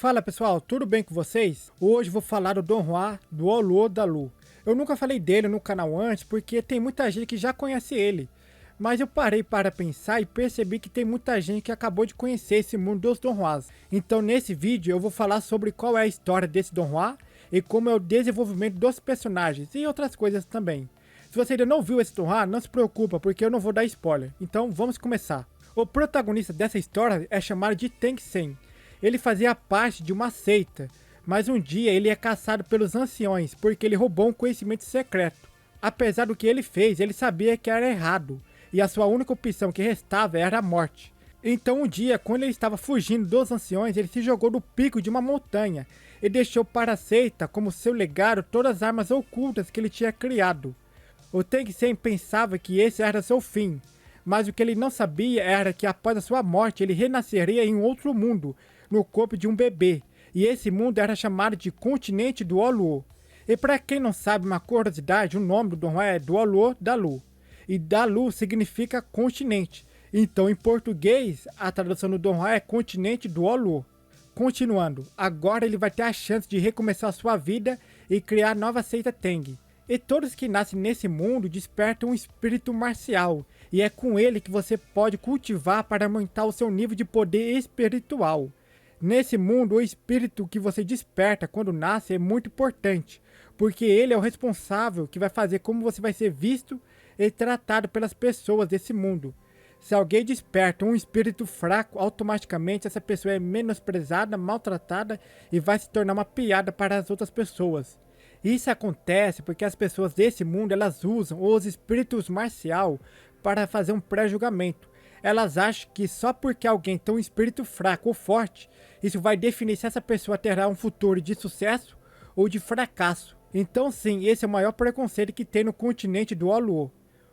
Fala pessoal, tudo bem com vocês? Hoje vou falar do Don Juan do Olô da Lu. Eu nunca falei dele no canal antes porque tem muita gente que já conhece ele. Mas eu parei para pensar e percebi que tem muita gente que acabou de conhecer esse mundo dos Don Juans. Então nesse vídeo eu vou falar sobre qual é a história desse Don Juan e como é o desenvolvimento dos personagens e outras coisas também. Se você ainda não viu esse Don Juan, não se preocupa porque eu não vou dar spoiler. Então vamos começar. O protagonista dessa história é chamado de Teng Sen. Ele fazia parte de uma seita, mas um dia ele é caçado pelos anciões porque ele roubou um conhecimento secreto. Apesar do que ele fez, ele sabia que era errado, e a sua única opção que restava era a morte. Então um dia, quando ele estava fugindo dos anciões, ele se jogou do pico de uma montanha e deixou para a seita como seu legado todas as armas ocultas que ele tinha criado. O Teng Sen pensava que esse era seu fim, mas o que ele não sabia era que após a sua morte ele renasceria em um outro mundo, no corpo de um bebê, e esse mundo era chamado de Continente do Oluo. E para quem não sabe uma curiosidade, o nome do Don Juan é do Olô da Lu, e da Lu significa continente, então em português a tradução do Don Juan é Continente do Oluo. Continuando, agora ele vai ter a chance de recomeçar sua vida e criar a nova seita Teng. E todos que nascem nesse mundo despertam um espírito marcial, e é com ele que você pode cultivar para aumentar o seu nível de poder espiritual. Nesse mundo, o espírito que você desperta quando nasce é muito importante, porque ele é o responsável que vai fazer como você vai ser visto e tratado pelas pessoas desse mundo. Se alguém desperta um espírito fraco, automaticamente essa pessoa é menosprezada, maltratada e vai se tornar uma piada para as outras pessoas. Isso acontece porque as pessoas desse mundo elas usam os espíritos marcial para fazer um pré-julgamento. Elas acham que só porque alguém tem um espírito fraco ou forte, isso vai definir se essa pessoa terá um futuro de sucesso ou de fracasso. Então sim, esse é o maior preconceito que tem no continente do Oluo.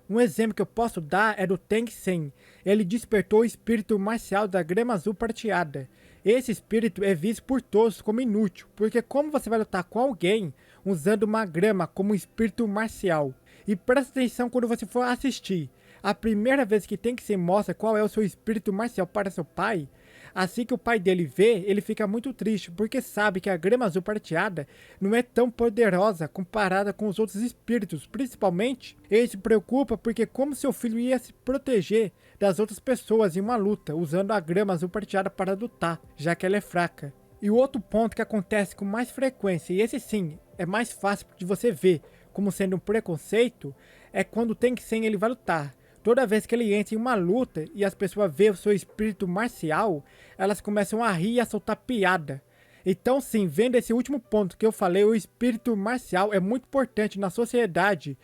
Um exemplo que eu posso dar é do Teng Sen. Ele despertou o espírito marcial da grama azul prateada. Esse espírito é visto por todos como inútil, porque como você vai lutar com alguém usando uma grama como um espírito marcial? E presta atenção quando você for assistir. A primeira vez que Teng Sen mostra qual é o seu espírito marcial para seu pai, assim que o pai dele vê, ele fica muito triste, porque sabe que a grama azul prateada não é tão poderosa comparada com os outros espíritos. Principalmente, ele se preocupa porque como seu filho ia se proteger das outras pessoas em uma luta, usando a grama azul prateada para lutar, já que ela é fraca. E o outro ponto que acontece com mais frequência, e esse sim, é mais fácil de você ver como sendo um preconceito, é quando o Teng Sen ele vai lutar. Toda vez que ele entra em uma luta e as pessoas veem o seu espírito marcial, elas começam a rir e a soltar piada. Então sim, vendo esse último ponto que eu falei, o espírito marcial é muito importante na sociedade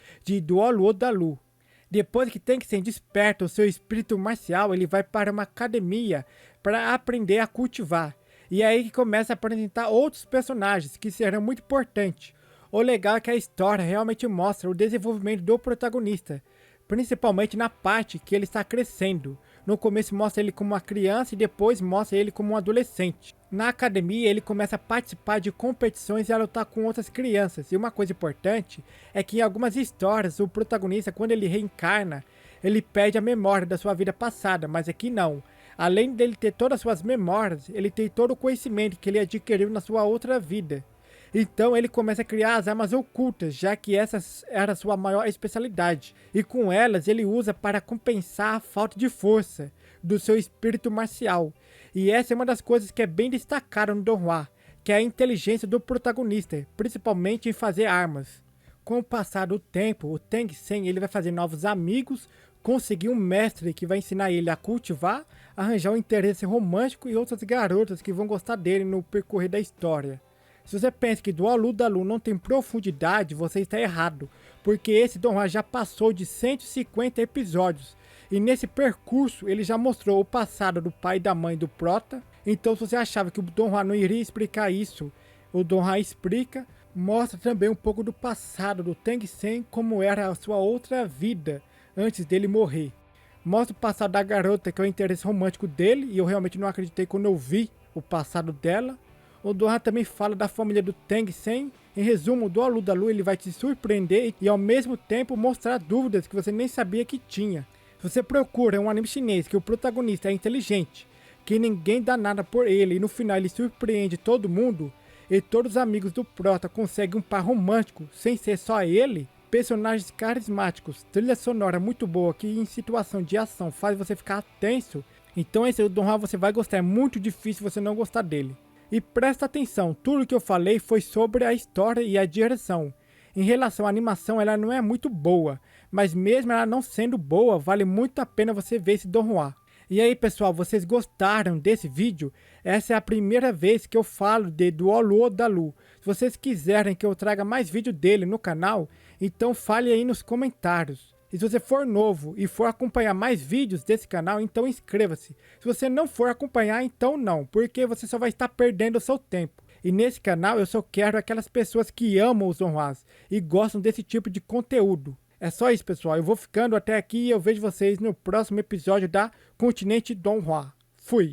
do Oluo da Lu. Depois que Teng Sen desperta o seu espírito marcial, ele vai para uma academia para aprender a cultivar. E é aí que começa a apresentar outros personagens que serão muito importantes. O legal é que a história realmente mostra o desenvolvimento do protagonista, principalmente na parte que ele está crescendo. No começo mostra ele como uma criança e depois mostra ele como um adolescente. Na academia ele começa a participar de competições e a lutar com outras crianças. E uma coisa importante é que em algumas histórias o protagonista, quando ele reencarna, ele perde a memória da sua vida passada, mas aqui não. Além dele ter todas as suas memórias, ele tem todo o conhecimento que ele adquiriu na sua outra vida. Então ele começa a criar as armas ocultas, já que essa era a sua maior especialidade. E com elas ele usa para compensar a falta de força do seu espírito marcial. E essa é uma das coisas que é bem destacada no Don Juan, que é a inteligência do protagonista, principalmente em fazer armas. Com o passar do tempo, o Teng Sen ele vai fazer novos amigos, conseguir um mestre que vai ensinar ele a cultivar, arranjar um interesse romântico e outras garotas que vão gostar dele no percorrer da história. Se você pensa que do Olô da Lu não tem profundidade, você está errado, porque esse Don Juan já passou de 150 episódios, e nesse percurso ele já mostrou o passado do pai e da mãe do Prota. Então se você achava que o Don Juan não iria explicar isso, o Don Juan explica, mostra também um pouco do passado do Teng Sen, como era a sua outra vida antes dele morrer. Mostra o passado da garota, que é o interesse romântico dele, e eu realmente não acreditei quando eu vi o passado dela. O Don Juan também fala da família do Teng Sen. Em resumo, do Olô da Lu ele vai te surpreender e ao mesmo tempo mostrar dúvidas que você nem sabia que tinha. Se você procura um anime chinês que o protagonista é inteligente, que ninguém dá nada por ele e no final ele surpreende todo mundo, e todos os amigos do Prota conseguem um par romântico sem ser só ele, personagens carismáticos, trilha sonora muito boa que em situação de ação faz você ficar tenso, então esse o Don Juan você vai gostar, é muito difícil você não gostar dele. E presta atenção, tudo que eu falei foi sobre a história e a direção. Em relação à animação, ela não é muito boa, mas mesmo ela não sendo boa, vale muito a pena você ver esse Don Juan. E aí pessoal, vocês gostaram desse vídeo? Essa é a primeira vez que eu falo do Olô da Lu. Se vocês quiserem que eu traga mais vídeo dele no canal, então fale aí nos comentários. E se você for novo e for acompanhar mais vídeos desse canal, então inscreva-se. Se você não for acompanhar, então não, porque você só vai estar perdendo o seu tempo. E nesse canal eu só quero aquelas pessoas que amam os Don Juans e gostam desse tipo de conteúdo. É só isso, pessoal. Eu vou ficando até aqui e eu vejo vocês no próximo episódio da Continente Don Juan. Fui!